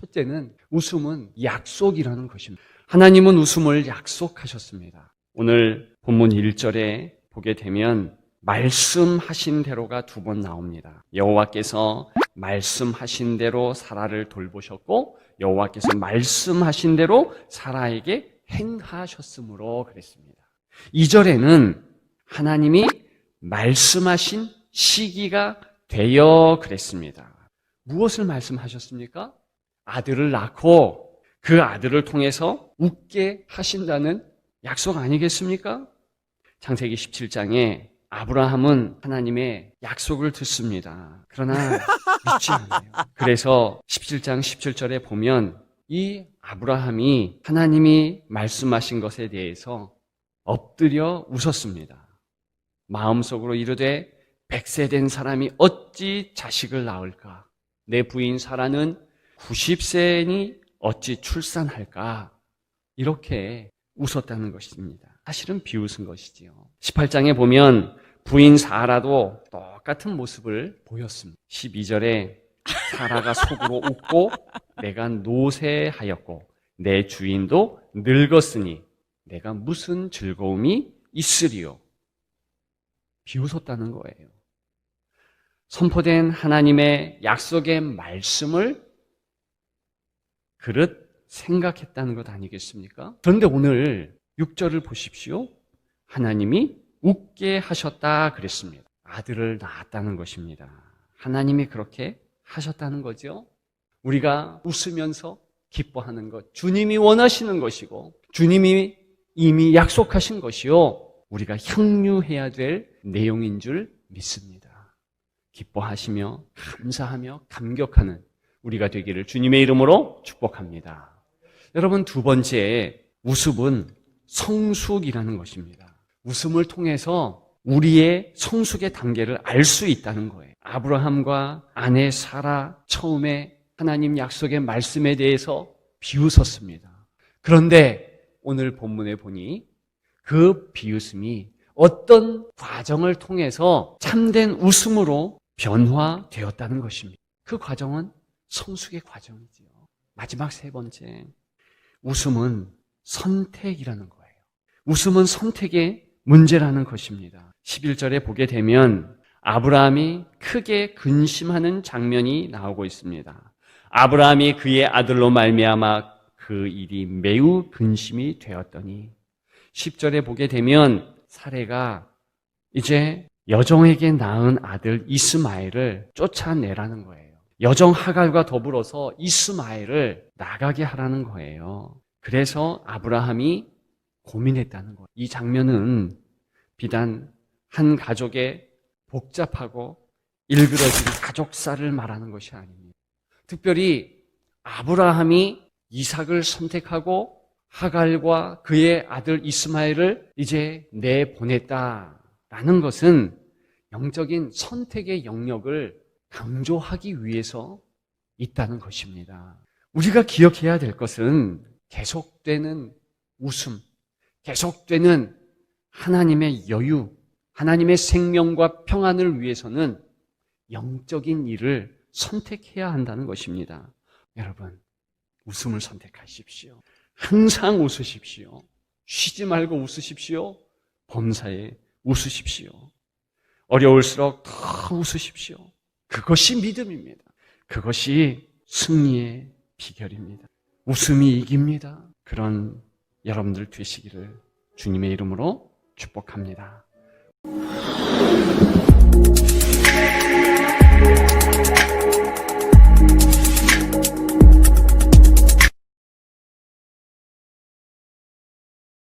첫째는 웃음은 약속이라는 것입니다. 하나님은 웃음을 약속하셨습니다. 오늘 본문 1절에 보게 되면 말씀하신 대로가 2번 나옵니다. 여호와께서 말씀하신 대로 사라를 돌보셨고 여호와께서 말씀하신 대로 사라에게 행하셨으므로 그랬습니다. 2절에는 하나님이 말씀하신 시기가 되어 그랬습니다. 무엇을 말씀하셨습니까? 아들을 낳고 그 아들을 통해서 웃게 하신다는 약속 아니겠습니까? 창세기 17장에 아브라함은 하나님의 약속을 듣습니다. 그러나 믿지 않아요. 그래서 17장 17절에 보면 이 아브라함이 하나님이 말씀하신 것에 대해서 엎드려 웃었습니다. 마음속으로 이르되 100세 된 사람이 어찌 자식을 낳을까? 내 부인 사라는 90세니 어찌 출산할까? 이렇게 웃었다는 것입니다. 사실은 비웃은 것이지요. 18장에 보면 부인 사라도 똑같은 모습을 보였습니다. 12절에 사라가 속으로 웃고 내가 노쇠하였고 내 주인도 늙었으니 내가 무슨 즐거움이 있으리요. 비웃었다는 거예요. 선포된 하나님의 약속의 말씀을 그릇 생각했다는 것 아니겠습니까? 그런데 오늘 6절을 보십시오. 하나님이 웃게 하셨다 그랬습니다. 아들을 낳았다는 것입니다. 하나님이 그렇게 하셨다는 거죠. 우리가 웃으면서 기뻐하는 것, 주님이 원하시는 것이고 주님이 이미 약속하신 것이요. 우리가 향유해야 될 내용인 줄 믿습니다. 기뻐하시며 감사하며 감격하는 우리가 되기를 주님의 이름으로 축복합니다. 여러분, 2번째, 웃음은 성숙이라는 것입니다. 웃음을 통해서 우리의 성숙의 단계를 알 수 있다는 거예요. 아브라함과 아내 사라 처음에 하나님 약속의 말씀에 대해서 비웃었습니다. 그런데 오늘 본문에 보니 그 비웃음이 어떤 과정을 통해서 참된 웃음으로 변화되었다는 것입니다. 그 과정은 성숙의 과정이지요. 마지막 3번째, 웃음은 선택이라는 거예요. 웃음은 선택의 문제라는 것입니다. 11절에 보게 되면 아브라함이 크게 근심하는 장면이 나오고 있습니다. 아브라함이 그의 아들로 말미암아 그 일이 매우 근심이 되었더니 10절에 보게 되면 사레가 이제 여종에게 낳은 아들 이스마엘을 쫓아내라는 거예요. 여종 하갈과 더불어서 이스마엘을 나가게 하라는 거예요. 그래서 아브라함이 고민했다는 거예요. 이 장면은 비단 한 가족의 복잡하고 일그러진 가족사를 말하는 것이 아닙니다. 특별히 아브라함이 이삭을 선택하고 하갈과 그의 아들 이스마엘을 이제 내보냈다라는 것은 영적인 선택의 영역을 강조하기 위해서 있다는 것입니다. 우리가 기억해야 될 것은 계속되는 웃음, 계속되는 하나님의 여유, 하나님의 생명과 평안을 위해서는 영적인 일을 선택해야 한다는 것입니다. 여러분, 웃음을 선택하십시오. 항상 웃으십시오. 쉬지 말고 웃으십시오. 범사에 웃으십시오. 어려울수록 더 웃으십시오. 그것이 믿음입니다. 그것이 승리의 비결입니다. 웃음이 이깁니다. 그런 여러분들 되시기를 주님의 이름으로 축복합니다.